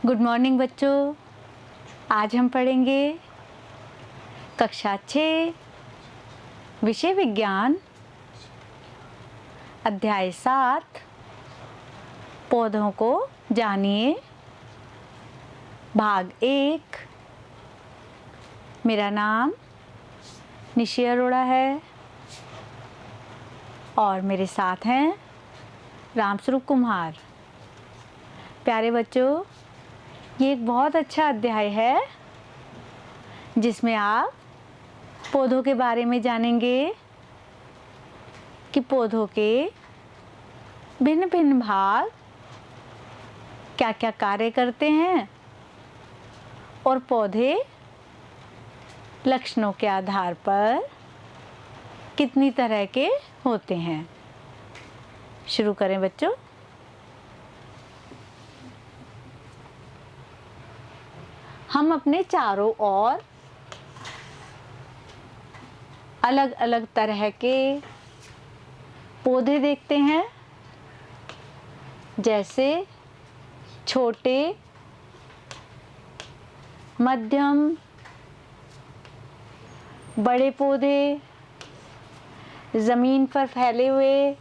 Good morning बच्चों। आज हम पढ़ेंगे कक्षा 6 विषय विज्ञान अध्याय 7 पौधों को जानिए भाग 1। मेरा नाम निशी अरोड़ा है और मेरे साथ हैं रामस्वरूप कुम्हार। प्यारे बच्चों, ये एक बहुत अच्छा अध्याय है जिसमें आप पौधों के बारे में जानेंगे कि पौधों के भिन्न भिन्न भाग क्या क्या कार्य करते हैं और पौधे लक्षणों के आधार पर कितनी तरह के होते हैं। शुरू करें बच्चों। हम अपने चारों ओर अलग अलग तरह के पौधे देखते हैं, जैसे छोटे, मध्यम, बड़े पौधे, ज़मीन पर फैले हुए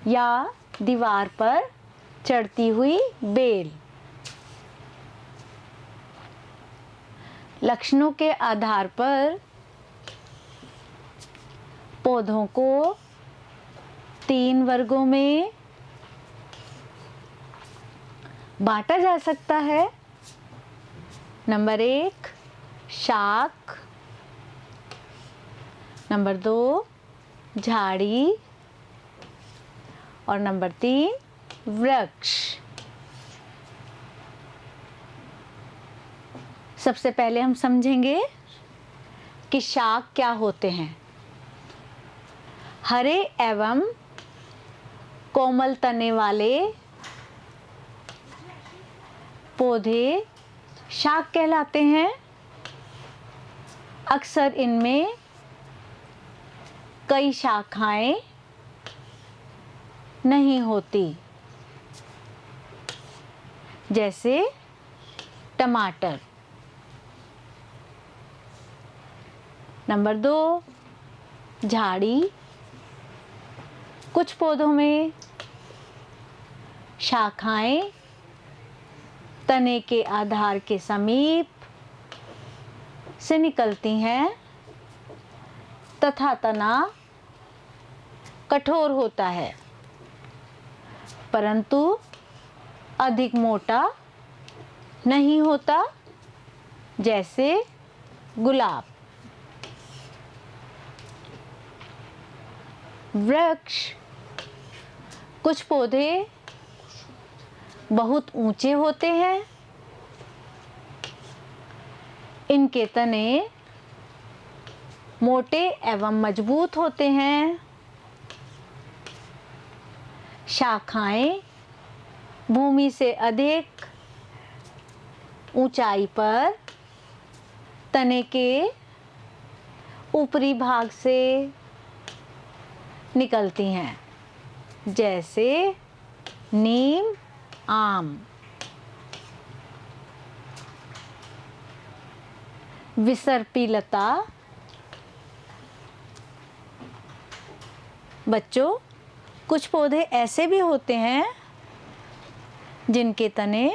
या दीवार पर चढ़ती हुई बेल। लक्षणों के आधार पर पौधों को 3 वर्गों में बांटा जा सकता है। नंबर 1 शाख, नंबर 2 झाड़ी और नंबर 3 वृक्ष। सबसे पहले हम समझेंगे कि शाख क्या होते हैं। हरे एवं कोमल तने वाले पौधे शाख कहलाते हैं। अक्सर इनमें कई शाखाएं नहीं होती, जैसे टमाटर। नंबर 2 झाड़ी। कुछ पौधों में शाखाएं तने के आधार के समीप से निकलती हैं तथा तना कठोर होता है, परंतु अधिक मोटा नहीं होता, जैसे गुलाब। वृक्ष। कुछ पौधे बहुत ऊंचे होते हैं। इनके तने मोटे एवं मजबूत होते हैं। शाखाएं भूमि से अधिक ऊंचाई पर तने के ऊपरी भाग से निकलती हैं, जैसे नीम, आम। विसर्पी लता। बच्चों, कुछ पौधे ऐसे भी होते हैं जिनके तने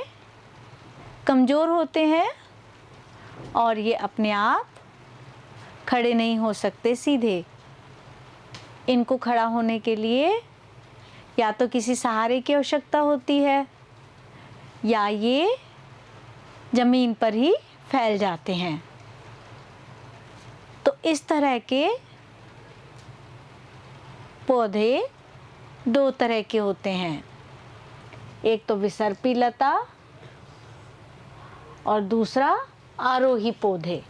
कमज़ोर होते हैं और ये अपने आप खड़े नहीं हो सकते सीधे। इनको खड़ा होने के लिए या तो किसी सहारे की आवश्यकता होती है या ये ज़मीन पर ही फैल जाते हैं। तो इस तरह के पौधे 2 तरह के होते हैं, एक तो विसर्पी लता और दूसरा आरोही पौधे।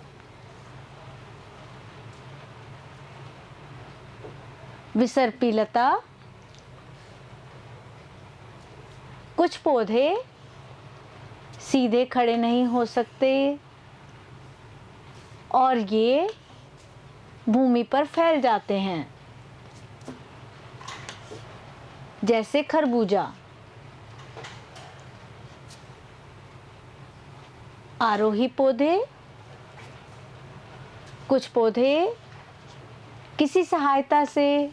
विसर्पी लता। कुछ पौधे सीधे खड़े नहीं हो सकते और ये भूमि पर फैल जाते हैं, जैसे खरबूजा। आरोही पौधे, कुछ पौधे किसी सहायता से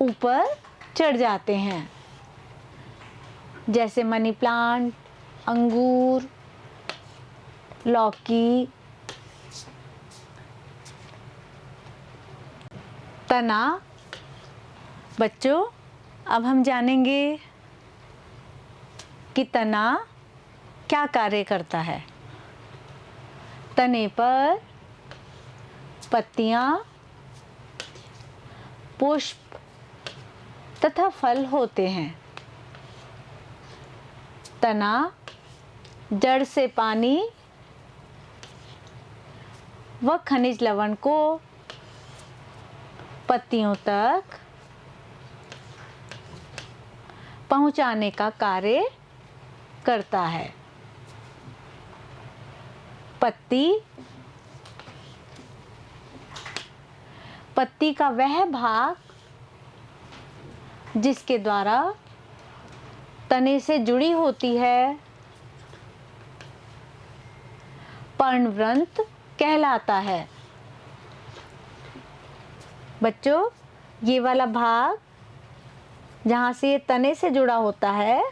ऊपर चढ़ जाते हैं, जैसे मनी प्लांट, अंगूर, लौकी। तना। बच्चों, अब हम जानेंगे कि तना क्या कार्य करता है। तने पर पत्तियां, पुष्प तथा फल होते हैं। तना जड़ से पानी व खनिज लवण को पत्तियों तक पहुंचाने का कार्य करता है। पत्ती का वह भाग जिसके द्वारा तने से जुड़ी होती है, पर्णवृंत कहलाता है। बच्चों, ये वाला भाग जहाँ से ये तने से जुड़ा होता है,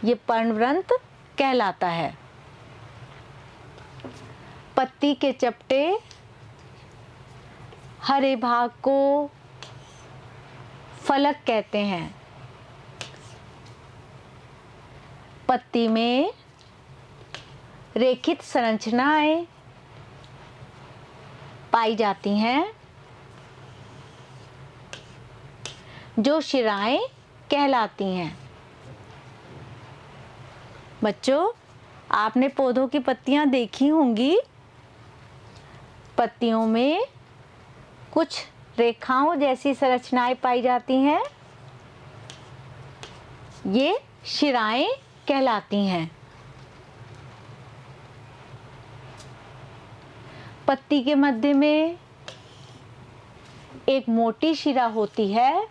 ये पर्णवृंत कहलाता है। पत्ती के चपटे हरे भाग को फलक कहते हैं। पत्ती में रेखित संरचनाएं पाई जाती हैं, जो शिराएं कहलाती हैं। बच्चों, आपने पौधों की पत्तियां देखी होंगी। पत्तियों में कुछ रेखाओं जैसी संरचनाएं पाई जाती हैं, ये शिराएं कहलाती हैं। पत्ती के मध्य में एक मोटी शिरा होती है,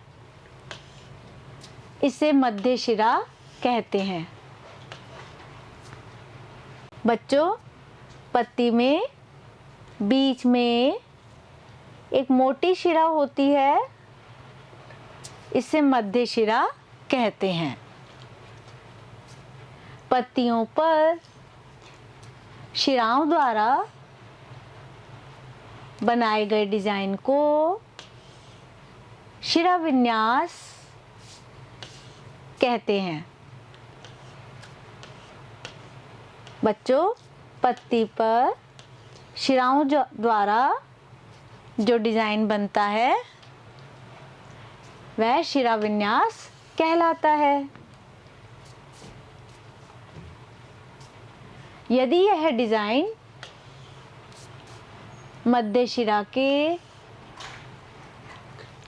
इसे मध्य शिरा कहते हैं। बच्चों, पत्ती में बीच में एक मोटी शिरा होती है, इसे मध्य शिरा कहते हैं। पत्तियों पर शिराओं द्वारा बनाए गए डिजाइन को शिरा विन्यास कहते हैं। बच्चों, पत्ती पर शिराओं द्वारा जो डिजाइन बनता है, वह शिरा विन्यास कहलाता है। यदि यह डिजाइन मध्य शिरा के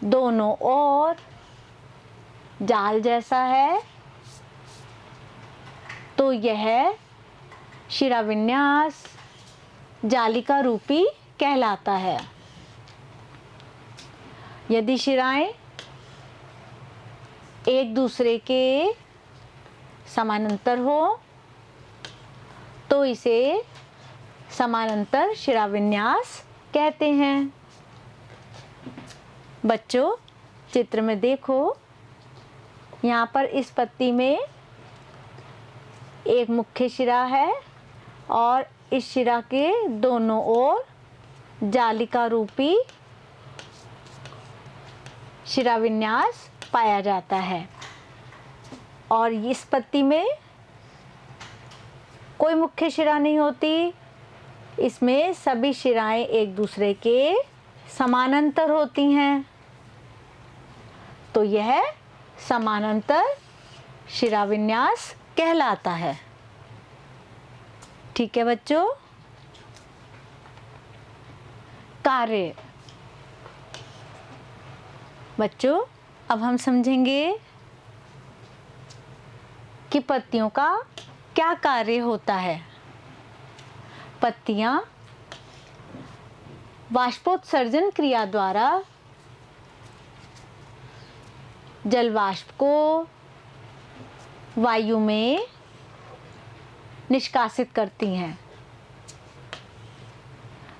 दोनों ओर जाल जैसा है, तो यह शिरा विन्यास जालिका रूपी कहलाता है। यदि शिराएं एक दूसरे के समानांतर हो, तो इसे समानांतर शिरा विन्यास कहते हैं। बच्चों, चित्र में देखो, यहाँ पर इस पत्ती में एक मुख्य शिरा है और इस शिरा के दोनों ओर जालिका रूपी शिरा विन्यास पाया जाता है। और इस पत्ती में कोई मुख्य शिरा नहीं होती, इसमें सभी शिराएं एक दूसरे के समानांतर होती हैं, तो यह समानांतर शिरा विन्यास कहलाता है। ठीक है बच्चों। कार्य। बच्चों, अब हम समझेंगे कि पत्तियों का क्या कार्य होता है। पत्तियां वाष्पोत्सर्जन क्रिया द्वारा जल वाष्प को वायु में निष्कासित करती हैं।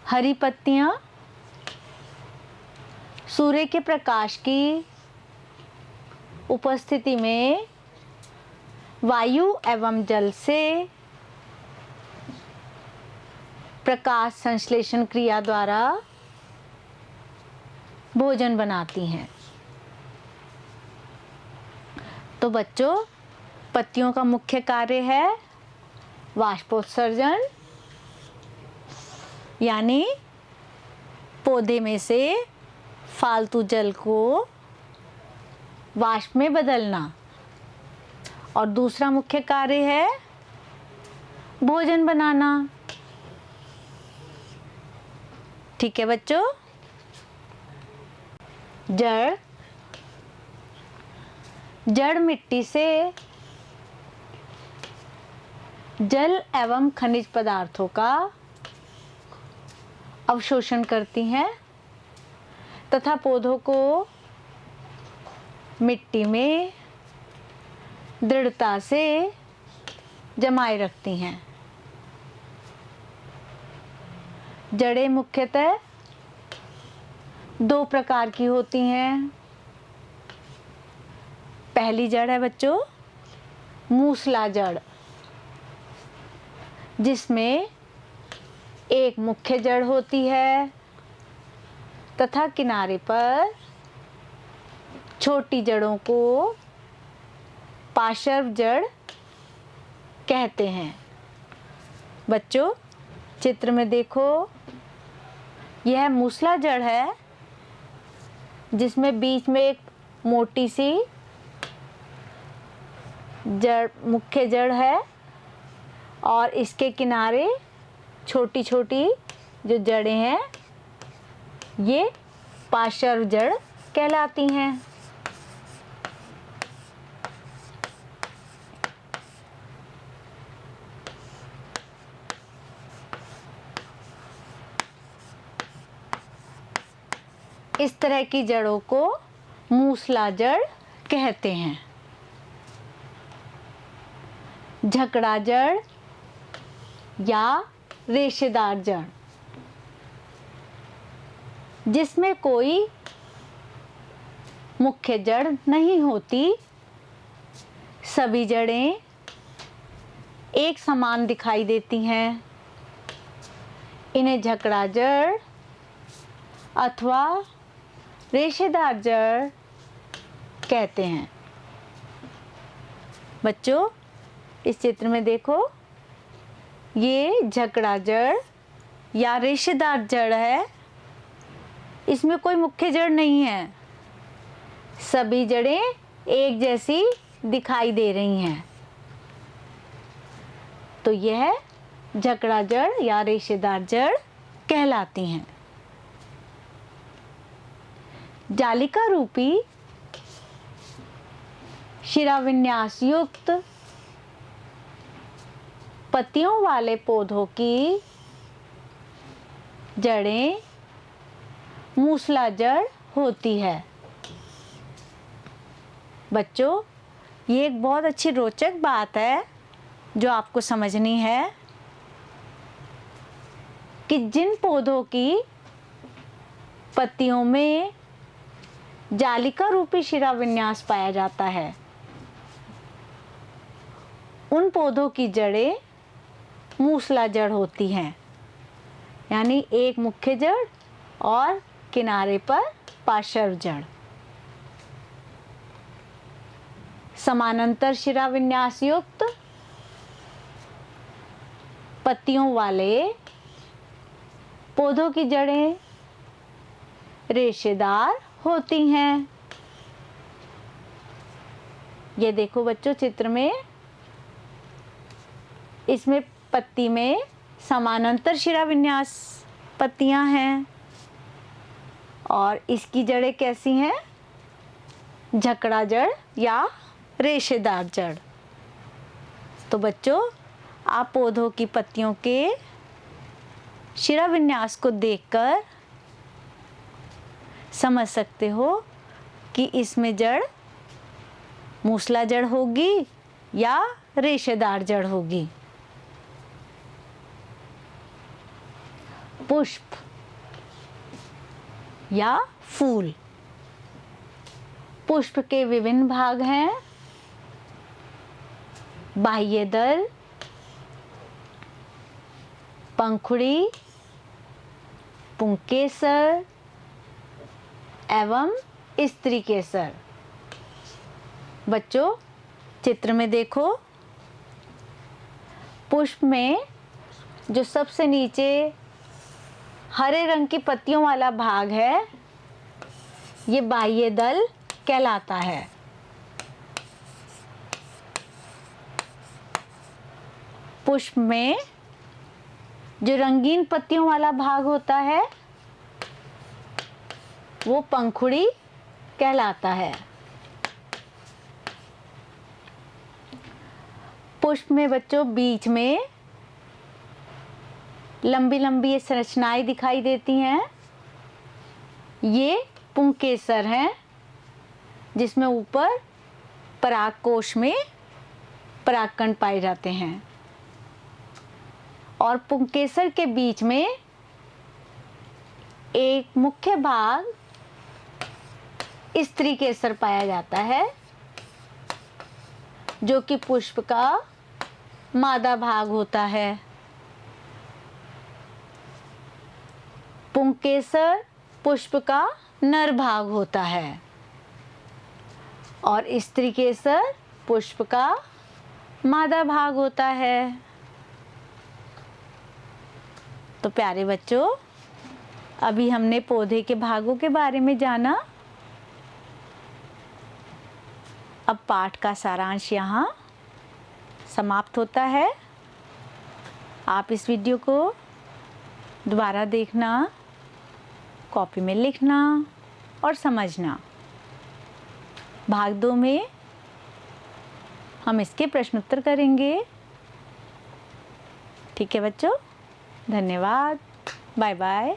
हरी पत्तियां सूर्य के प्रकाश की उपस्थिति में वायु एवं जल से प्रकाश संश्लेषण क्रिया द्वारा भोजन बनाती हैं। तो बच्चों, पत्तियों का मुख्य कार्य है वाष्पोत्सर्जन, यानी पौधे में से फालतू जल को वाष्प में बदलना, और दूसरा मुख्य कार्य है भोजन बनाना। ठीक है बच्चों। जड़ मिट्टी से जल एवं खनिज पदार्थों का अवशोषण करती हैं तथा पौधों को मिट्टी में दृढ़ता से जमाए रखती हैं। जड़ें मुख्यतः दो प्रकार की होती हैं। पहली जड़ है बच्चों मूसला जड़, जिसमें एक मुख्य जड़ होती है तथा किनारे पर छोटी जड़ों को पार्श्व जड़ कहते हैं। बच्चों, चित्र में देखो, यह मूसला जड़ है जिसमें बीच में एक मोटी सी जड़, मुख्य जड़ है, और इसके किनारे छोटी छोटी जो जड़ें हैं ये पार्श्व जड़ कहलाती हैं। इस तरह की जड़ों को मूसला जड़ कहते हैं। झकड़ा जड़ या रेशेदार जड़, जिसमें कोई मुख्य जड़ नहीं होती, सभी जड़ें एक समान दिखाई देती हैं। इन्हें झकड़ा जड़ अथवा रेशेदार जड़ कहते हैं। बच्चों, इस चित्र में देखो, ये झकड़ा जड़ या रेशेदार जड़ है। इसमें कोई मुख्य जड़ नहीं है, सभी जड़ें एक जैसी दिखाई दे रही हैं। तो यह झकड़ा जड़ या रेशेदार जड़ कहलाती हैं। जालिका रूपी शिराविन्यास युक्त पत्तियों वाले पौधों की जड़ें मूसला जड़ होती है। बच्चों, ये एक बहुत अच्छी रोचक बात है जो आपको समझनी है कि जिन पौधों की पत्तियों में जालिका रूपी शिराविन्यास पाया जाता है, उन पौधों की जड़ें मूसला जड़ होती हैं, यानी एक मुख्य जड़ और किनारे पर पार्श्व जड़। समानांतर शिराविन्यास युक्त पत्तियों वाले पौधों की जड़ें रेशेदार होती हैं। ये देखो बच्चों, चित्र में, इसमें पत्ती में समानांतर शिराविन्यास पत्तियां हैं और इसकी जड़ें कैसी हैं? झकड़ा जड़ या रेशेदार जड़। तो बच्चों, आप पौधों की पत्तियों के शिराविन्यास को देखकर समझ सकते हो कि इसमें जड़ मूसला जड़ होगी या रेशेदार जड़ होगी। पुष्प या फूल। पुष्प के विभिन्न भाग हैं, बाह्य दल, पंखुड़ी, पुंकेसर एवं स्त्री केसर। बच्चों चित्र में देखो, पुष्प में जो सबसे नीचे हरे रंग की पत्तियों वाला भाग है, ये बाह्य दल कहलाता है। पुष्प में जो रंगीन पत्तियों वाला भाग होता है, वो पंखुड़ी कहलाता है। पुष्प में बच्चों बीच में लंबी लंबी संरचनाएं दिखाई देती हैं, ये पुंकेसर हैं, जिसमें ऊपर परागकोश में परागकण पाए जाते हैं। और पुंकेसर के बीच में एक मुख्य भाग स्त्री केसर पाया जाता है, जो कि पुष्प का मादा भाग होता है। पुंकेसर पुष्प का नर भाग होता है और स्त्री केसर पुष्प का मादा भाग होता है। तो प्यारे बच्चों, अभी हमने पौधे के भागों के बारे में जाना। अब पाठ का सारांश यहाँ समाप्त होता है। आप इस वीडियो को दोबारा देखना, कॉपी में लिखना और समझना। भाग 2 में हम इसके प्रश्न उत्तर करेंगे। ठीक है बच्चों, धन्यवाद, बाय बाय।